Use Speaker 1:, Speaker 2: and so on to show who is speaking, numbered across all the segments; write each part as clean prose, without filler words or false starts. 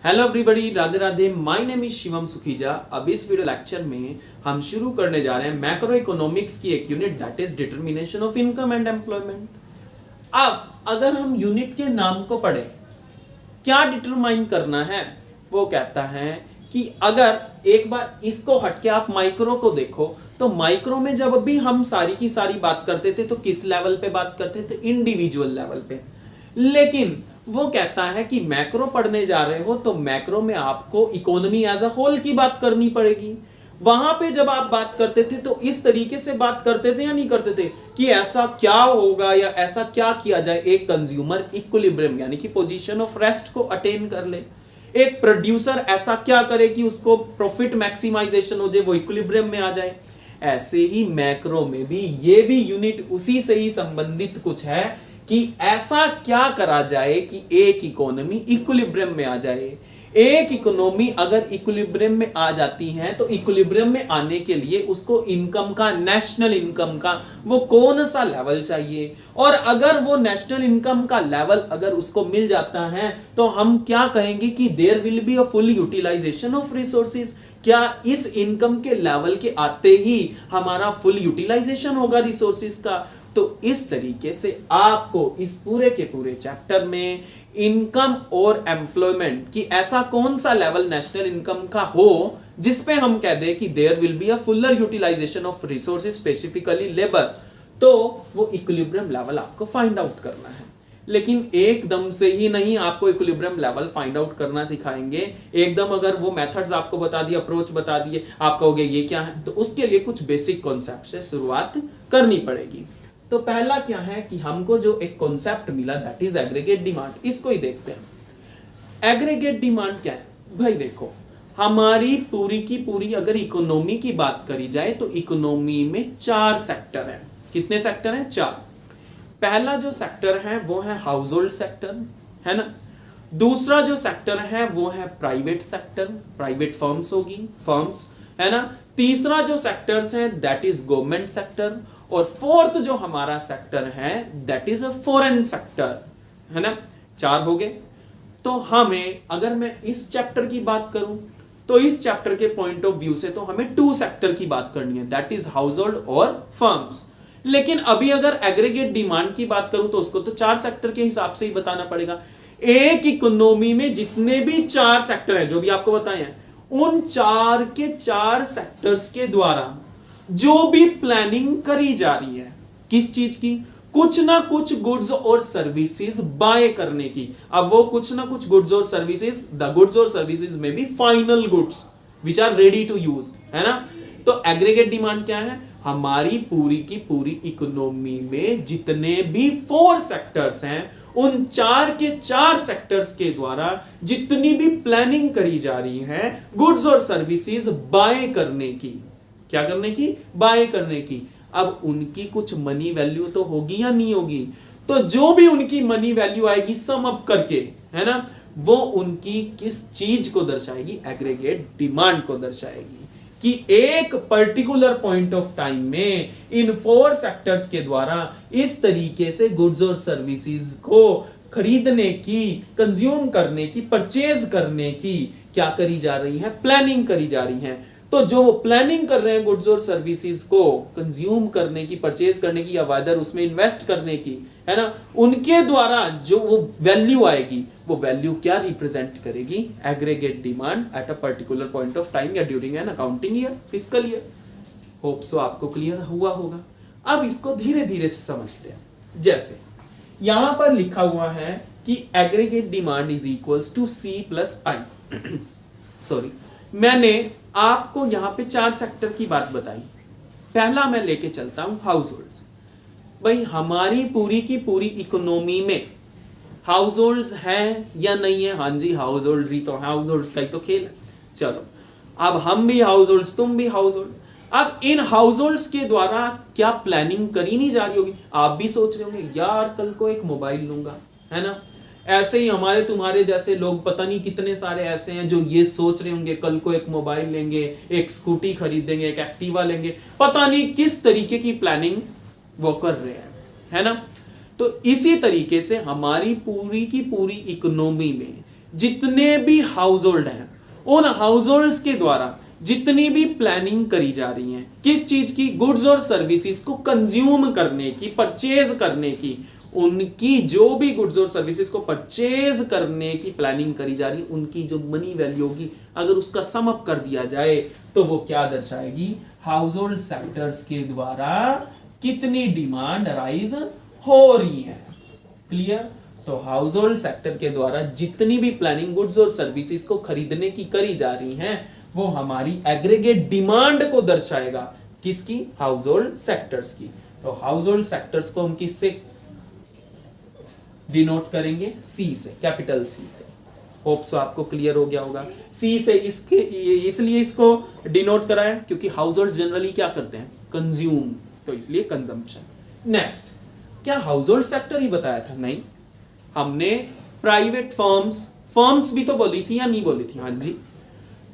Speaker 1: Hello everybody, Radhe Radhe. My name is Shivam Sukhija. अब इस video lecture में हम शुरू करने जा रहे हैं मैक्रो इकोनॉमिक्स की एक unit that is determination of income and employment. अब अगर हम यूनिट के नाम को पढ़े, क्या डिटरमाइन करना है, वो कहता है कि अगर एक बार इसको हटके आप माइक्रो को देखो तो माइक्रो में जब भी हम सारी की सारी बात करते थे तो किस लेवल पे बात करते थे? इंडिविजुअल लेवल पे। लेकिन वो कहता है कि मैक्रो पढ़ने जा रहे हो तो मैक्रो में आपको इकोनॉमी एज अ होल की बात करनी पड़ेगी। वहां पे जब आप बात करते थे तो इस तरीके से बात करते थे या नहीं करते थे कि ऐसा क्या होगा या ऐसा क्या किया जाए एक कंज्यूमर इक्विलिब्रियम यानी कि पोजीशन ऑफ रेस्ट को अटेन कर ले, एक प्रोड्यूसर ऐसा क्या करे कि उसको प्रॉफिट मैक्सिमाइजेशन हो जाए, वो इक्विलिब्रियम में आ जाए। ऐसे ही मैक्रो में भी ये भी यूनिट उसी से ही संबंधित कुछ है कि ऐसा क्या करा जाए कि एक इकोनॉमी इक्विलिब्रियम में आ जाए। एक इकोनॉमी अगर इक्विलिब्रियम में आ जाती है तो इक्विलिब्रियम में आने के लिए उसको इनकम का, नेशनल इनकम का वो कौन सा लेवल चाहिए, और अगर वो नेशनल इनकम का लेवल अगर उसको मिल जाता है तो हम क्या कहेंगे कि there will be a full utilization of resources. क्या इस इनकम के लेवल के आते ही हमारा फुल यूटिलाइजेशन होगा रिसोर्सेज का? तो इस तरीके से आपको इस पूरे के पूरे चैप्टर में इनकम और एम्प्लॉयमेंट की ऐसा कौन सा लेवल नेशनल इनकम का हो जिसपे हम कह दें कि there will be a fuller utilization of resources specifically labour, तो वो इक्विलिब्रियम लेवल आपको फाइंड आउट करना है। लेकिन एकदम से ही नहीं आपको इक्विलिब्रियम लेवल फाइंड आउट करना सिखाएंगे। एकदम अगर वो मेथड्स आपको बता दिए, अप्रोच बता दिए, आप कहोगे ये क्या है, तो उसके लिए कुछ बेसिक कॉन्सेप्ट से शुरुआत करनी पड़ेगी। तो पहला क्या है कि हमको जो एक कॉन्सेप्ट मिला दैट इज एग्रीगेट डिमांड, इसको ही देखते हैं। एग्रीगेट डिमांड क्या है भाई? देखो, हमारी पूरी की पूरी अगर इकोनॉमी की बात करी जाए तो इकोनॉमी में 4 सेक्टर हैं। कितने सेक्टर हैं? 4। पहला जो सेक्टर है वो है हाउस होल्ड सेक्टर, है ना। दूसरा जो सेक्टर है वो है प्राइवेट सेक्टर, प्राइवेट फर्म्स होगी, फर्म्स, है ना। तीसरा जो सेक्टर्स है दैट इज गवर्नमेंट सेक्टर, और फोर्थ जो हमारा सेक्टर है that is a foreign sector, है ना। 4 हो गए। तो हमें, अगर मैं इस चैप्टर की बात करूं तो इस चैप्टर के पॉइंट ऑफ व्यू से तो हमें 2 सेक्टर की बात करनी है, दैट इज हाउस होल्ड और फर्म्स। लेकिन अभी अगर एग्रीगेट डिमांड की बात करूं तो उसको तो 4 सेक्टर के हिसाब से ही बताना पड़ेगा। एक इकोनॉमी में जितने भी 4 सेक्टर हैं जो भी आपको बताए हैं, उन 4 के 4 सेक्टर्स के द्वारा जो भी प्लानिंग करी जा रही है, किस चीज की? कुछ ना कुछ गुड्स और सर्विसेज बाय करने की। अब वो कुछ ना कुछ गुड्स और सर्विसेज, द गुड्स और सर्विसेज में भी final goods which are ready to use, है ना। तो एग्रीगेट डिमांड क्या है? हमारी पूरी की पूरी इकोनॉमी में जितने भी 4 सेक्टर्स हैं, उन 4 के 4 सेक्टर्स के द्वारा जितनी भी प्लानिंग करी जा रही है गुड्स और सर्विसेज बाय करने की। क्या करने की? बाय करने की। अब उनकी कुछ मनी वैल्यू तो होगी या नहीं होगी? तो जो भी उनकी मनी वैल्यू आएगी सम अप करके, है ना, वो उनकी किस चीज को दर्शाएगी? एग्रीगेट डिमांड को दर्शाएगी कि एक पर्टिकुलर पॉइंट ऑफ टाइम में इन 4 सेक्टर्स के द्वारा इस तरीके से गुड्स और सर्विसेज को खरीदने की, कंज्यूम करने की, परचेज करने की क्या करी जा रही है? प्लानिंग करी जा रही है। तो जो प्लानिंग कर रहे हैं गुड्स और सर्विसेज को कंज्यूम करने की, परचेज करने की, या वादर उसमें इन्वेस्ट करने की, है ना, उनके द्वारा जो वो वैल्यू आएगी, वो वैल्यू क्या रिप्रेजेंट करेगी? Aggregate demand at a particular point of time या during an accounting year, fiscal year. Hope so आपको क्लियर हुआ होगा। अब इसको धीरे धीरे से समझते हैं। जैसे यहां पर लिखा हुआ है कि aggregate demand is equals to C plus I। Sorry, मैंने आपको यहां पे 4 सेक्टर की बात बताई। पहला मैं लेके चलता हूं हाउस होल्ड्स। भाई, हमारी पूरी की पूरी इकोनॉमी में हाउस होल्ड्स हैं या नहीं है? हाँ जी, हाउस होल्ड्स ही तो, हाउस होल्ड्स का ही तो खेल है। चलो, अब हम भी हाउस होल्ड्स, तुम भी हाउस होल्ड। अब इन हाउस होल्ड्स के द्वारा क्या प्लानिंग करी नहीं जा रही होगी? आप भी सोच रहे होंगे यार कल को एक मोबाइल लूंगा, है ना। ऐसे ही हमारे तुम्हारे जैसे लोग पता नहीं कितने सारे ऐसे हैं जो ये सोच रहे होंगे कल को एक मोबाइल लेंगे, एक स्कूटी खरीदेंगे, एक एक्टिवा लेंगे, पता नहीं किस तरीके की प्लानिंग वो कर रहे हैं, है ना। तो इसी तरीके से हमारी पूरी की पूरी इकोनॉमी में जितने भी हाउस होल्ड हैं, उन हाउस होल्ड्स के द्वारा जितनी भी प्लानिंग करी जा रही है किस चीज की, गुड्स और सर्विसेज को कंज्यूम करने की, परचेज करने की, उनकी जो भी गुड्स और सर्विसेज को परचेज करने की प्लानिंग करी जा रही है, उनकी जो मनी वैल्यू होगी, अगर उसका सम अप कर दिया जाए तो वो क्या दर्शाएगी, हाउस होल्ड सेक्टर्स के द्वारा कितनी डिमांड अराइज हो रही है। क्लियर? तो हाउस होल्ड सेक्टर के द्वारा जितनी भी प्लानिंग गुड्स और सर्विसेज को खरीदने की करी जा रही हैं, वो हमारी एग्रीगेट डिमांड को दर्शाएगा। किसकी? हाउस होल्ड सेक्टर्स की। तो हाउस होल्ड सेक्टर्स को हम किससे डिनोट करेंगे? सी से, कैपिटल सी से। होप सो आपको क्लियर हो गया होगा। सी से इसके इसलिए इसको डिनोट कराया क्योंकि हाउस होल्ड जनरली क्या करते हैं? कंज्यूम, तो इसलिए कंजम्पशन। नेक्स्ट, क्या हाउस होल्ड सेक्टर ही बताया था? नहीं, हमने प्राइवेट फर्म्स भी तो बोली थी या नहीं बोली थी? हाँ जी।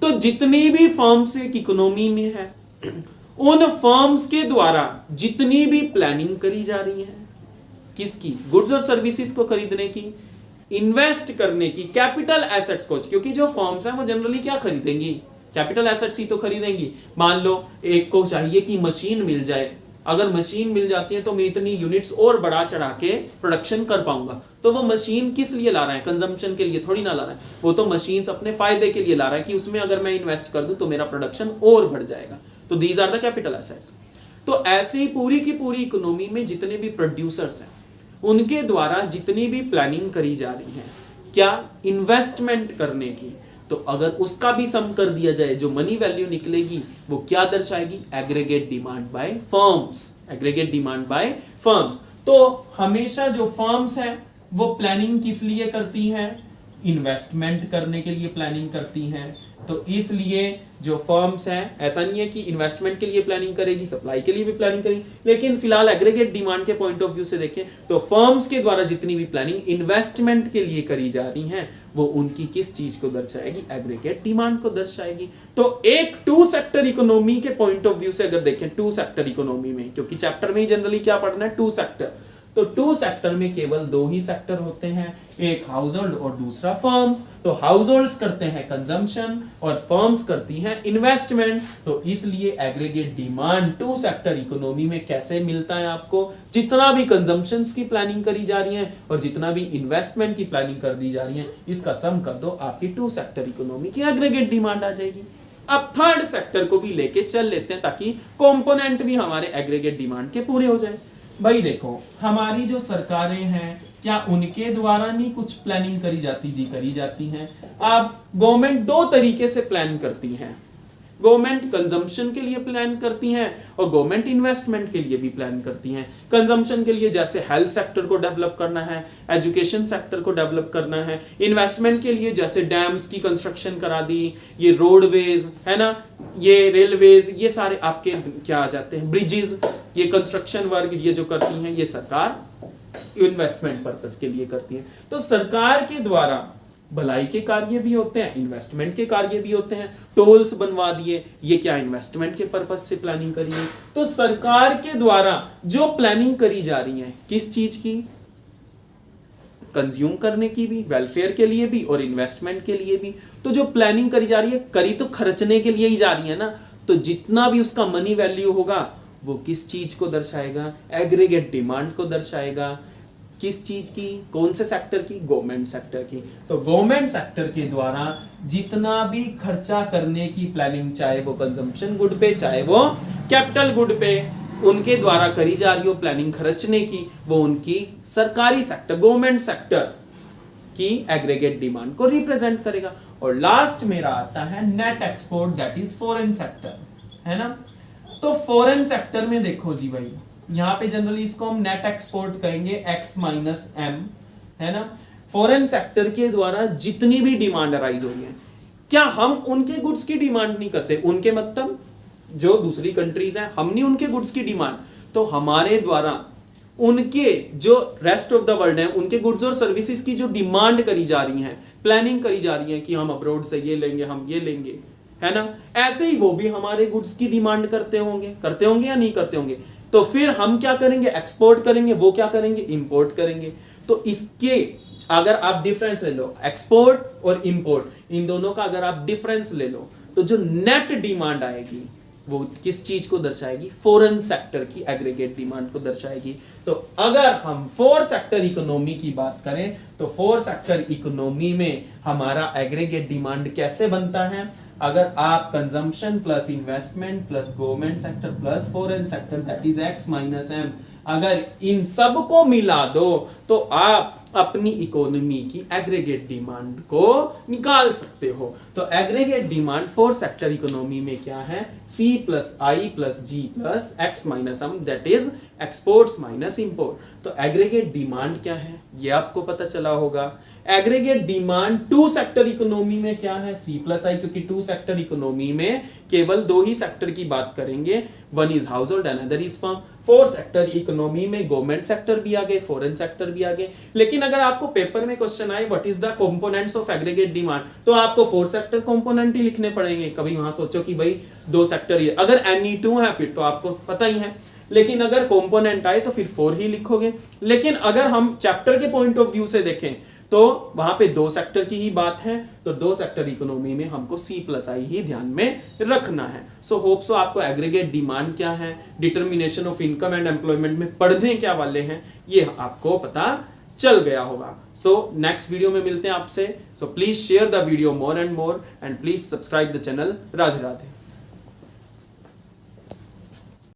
Speaker 1: तो जितनी भी फर्म्स एक इकोनॉमी में है, उन फर्म्स के द्वारा जितनी भी प्लानिंग करी जा रही है, किसकी? गुड्स और सर्विसेज को खरीदने की, इन्वेस्ट करने की, कैपिटल एसेट्स को, क्योंकि जो फर्म्स हैं वो जनरली क्या खरीदेंगी? कैपिटल एसेट्स ही तो खरीदेंगी। मान लो एक को चाहिए कि मशीन मिल जाए, अगर मशीन मिल जाती है तो मैं इतनी यूनिट्स और बढ़ा चढ़ा के प्रोडक्शन कर पाऊंगा। तो वो मशीन किस लिए ला रहा है? कंजम्पशन के लिए थोड़ी ना ला रहा है, वो तो मशीन्स अपने फायदे के लिए ला रहा है कि उसमें अगर मैं इन्वेस्ट कर दूं तो मेरा प्रोडक्शन और बढ़ जाएगा। तो these are the capital assets. तो ऐसे ही पूरी की पूरी इकोनॉमी में जितने भी प्रोड्यूसर्स हैं, उनके द्वारा जितनी भी प्लानिंग करी जा रही है, क्या? इन्वेस्टमेंट करने की। तो अगर उसका भी सम कर दिया जाए, जो मनी वैल्यू निकलेगी वो क्या दर्शाएगी? Aggregate demand by firms. Aggregate demand by firms. तो हमेशा जो फर्म्स हैं वो प्लानिंग किस लिए करती हैं? इन्वेस्टमेंट करने के लिए प्लानिंग करती हैं। तो इसलिए जो फर्म्स हैं, ऐसा नहीं है कि इन्वेस्टमेंट के लिए प्लानिंग करेगी, सप्लाई के लिए भी प्लानिंग करेगी, लेकिन फिलहाल एग्रीगेट डिमांड के पॉइंट ऑफ व्यू से देखें तो फर्म्स के द्वारा जितनी भी प्लानिंग इन्वेस्टमेंट के लिए करी जा रही हैं, वो उनकी किस चीज को दर्शाएगी? एग्रीगेट डिमांड को दर्शाएगी। तो एक टू सेक्टर इकोनॉमी के पॉइंट ऑफ व्यू से अगर देखें, टू सेक्टर इकोनॉमी में, क्योंकि चैप्टर में ही जनरली क्या पढ़ना है? Two sector. तो टू सेक्टर में केवल दो ही सेक्टर होते हैं, एक हाउस होल्ड और दूसरा फर्म्स। तो हाउस होल्ड्स करते हैं कंजम्पशन और फर्म्स करती हैं इन्वेस्टमेंट। तो इसलिए aggregate demand two sector economy में कैसे मिलता है आपको? जितना भी कंजम्पशंस की प्लानिंग करी जा रही है और जितना भी इन्वेस्टमेंट की प्लानिंग कर दी जा रही है, इसका सम कर दो, आपकी टू सेक्टर इकोनॉमी की एग्रीगेट डिमांड आ जाएगी। अब थर्ड सेक्टर को भी लेके चल लेते हैं ताकि कंपोनेंट भी हमारे एग्रीगेट डिमांड के पूरे हो जाए। भाई देखो, हमारी जो सरकारें हैं, क्या उनके द्वारा नहीं कुछ प्लानिंग करी जाती? जी करी जाती हैं। अब गवर्नमेंट दो तरीके से प्लान करती हैं। गवर्नमेंट कंजम्पशन के लिए प्लान करती हैं और गवर्नमेंट इन्वेस्टमेंट के लिए भी प्लान करती हैं। कंजम्पशन के लिए जैसे हेल्थ सेक्टर को डेवलप करना है, एजुकेशन सेक्टर को डेवलप करना है। इन्वेस्टमेंट के लिए जैसे डैम्स की कंस्ट्रक्शन करा दी, ये रोडवेज है ना, ये रेलवेज, ये सारे आपके क्या आ जाते हैं? ब्रिजेस, ये कंस्ट्रक्शन वर्क ये जो करती हैं, ये सरकार इन्वेस्टमेंट पर्पस के लिए करती है। तो सरकार के द्वारा भलाई के कार्य भी होते हैं, इन्वेस्टमेंट के कार्य भी होते हैं। टोल्स बनवा दिए, ये क्या? इन्वेस्टमेंट के पर्पस से प्लानिंग करी है। तो सरकार के द्वारा जो प्लानिंग करी जा रही है, किस चीज की? कंज्यूम करने की भी, वेलफेयर के लिए भी और इन्वेस्टमेंट के लिए भी। तो जो प्लानिंग करी जा रही है, करी तो खर्चने के लिए ही जा रही है ना, तो जितना भी उसका मनी वैल्यू होगा वो किस चीज को दर्शाएगा? एग्रीगेट डिमांड को दर्शाएगा। किस चीज की? कौन से सेक्टर की? गवर्नमेंट सेक्टर की। तो गवर्नमेंट सेक्टर के द्वारा जितना भी खर्चा करने की प्लानिंग, चाहे वो कंजम्पशन गुड पे, चाहे वो कैपिटल गुड पे, उनके द्वारा करी जा रही हो प्लानिंग खर्चने की, वो उनकी सरकारी सेक्टर, गवर्नमेंट सेक्टर की एग्रीगेट डिमांड को रिप्रेजेंट करेगा। और लास्ट मेरा आता है net export, that is foreign sector, है ना। तो फॉरेन सेक्टर में देखो जी भाई, यहाँ पे जनरली इसको हम नेट एक्सपोर्ट कहेंगे, x माइनस m, है ना। फॉरेन सेक्टर के द्वारा जितनी भी डिमांड अराइज हो रही है, क्या हम उनके गुड्स की डिमांड नहीं करते? उनके मतलब जो दूसरी कंट्रीज हैं, हम नहीं उनके गुड्स की डिमांड, तो हमारे द्वारा उनके जो रेस्ट ऑफ द वर्ल्ड है, उनके गुड्स और सर्विसेज की जो डिमांड करी जा रही है, प्लानिंग करी जा रही है कि हम अब्रॉड से ये लेंगे, हम ये लेंगे, है ना। ऐसे ही वो भी हमारे गुड्स की डिमांड करते होंगे या नहीं करते होंगे। तो फिर हम क्या करेंगे? एक्सपोर्ट करेंगे, वो क्या करेंगे? इंपोर्ट करेंगे। तो इसके अगर आप डिफरेंस ले लो एक्सपोर्ट और इंपोर्ट, इन दोनों का अगर आप डिफरेंस ले लो तो जो नेट डिमांड आएगी वो किस चीज को दर्शाएगी, फॉरेन सेक्टर की एग्रीगेट डिमांड को दर्शाएगी। तो अगर हम फोर सेक्टर इकोनॉमी की बात करें तो फोर सेक्टर इकोनॉमी में हमारा एग्रीगेट डिमांड कैसे बनता है, अगर आप consumption plus investment plus government sector plus foreign sector that is X minus M, अगर इन सब को मिला दो तो आप अपनी इकोनॉमी की एग्रीगेट डिमांड को निकाल सकते हो। तो aggregate demand four sector economy में क्या है, C plus I plus G plus X minus M that is exports minus import. तो एग्रीगेट डिमांड क्या है ये आपको पता चला होगा। Aggregate demand two sector economy में क्या है, C प्लस आई, क्योंकि टू सेक्टर इकोनॉमी में केवल दो ही सेक्टर की बात करेंगे, one is house hold another is firm. Four sector economy में गवर्नमेंट सेक्टर भी आ गए, फॉरेन सेक्टर भी आ गए। लेकिन अगर आपको पेपर में क्वेश्चन आए what is the components of aggregate demand, तो आपको फोर सेक्टर कंपोनेंट ही लिखने पड़ेंगे। कभी वहां सोचो कि भाई दो सेक्टर ही, अगर NE2 है फिर तो आपको पता ही है, लेकिन अगर कंपोनेंट आए तो फिर फोर ही लिखोगे। लेकिन अगर हम चैप्टर के पॉइंट ऑफ व्यू से देखें तो वहां पे दो सेक्टर की ही बात है, तो दो सेक्टर इकोनॉमी में हमको C प्लस आई ही ध्यान में रखना है। सो होप सो आपको एग्रीगेट डिमांड क्या है, determination of income and employment में पढ़ने क्या वाले हैं ये आपको पता चल गया होगा। सो नेक्स्ट वीडियो में मिलते हैं आपसे। So please share the video more and please subscribe the channel. Radhe Radhe.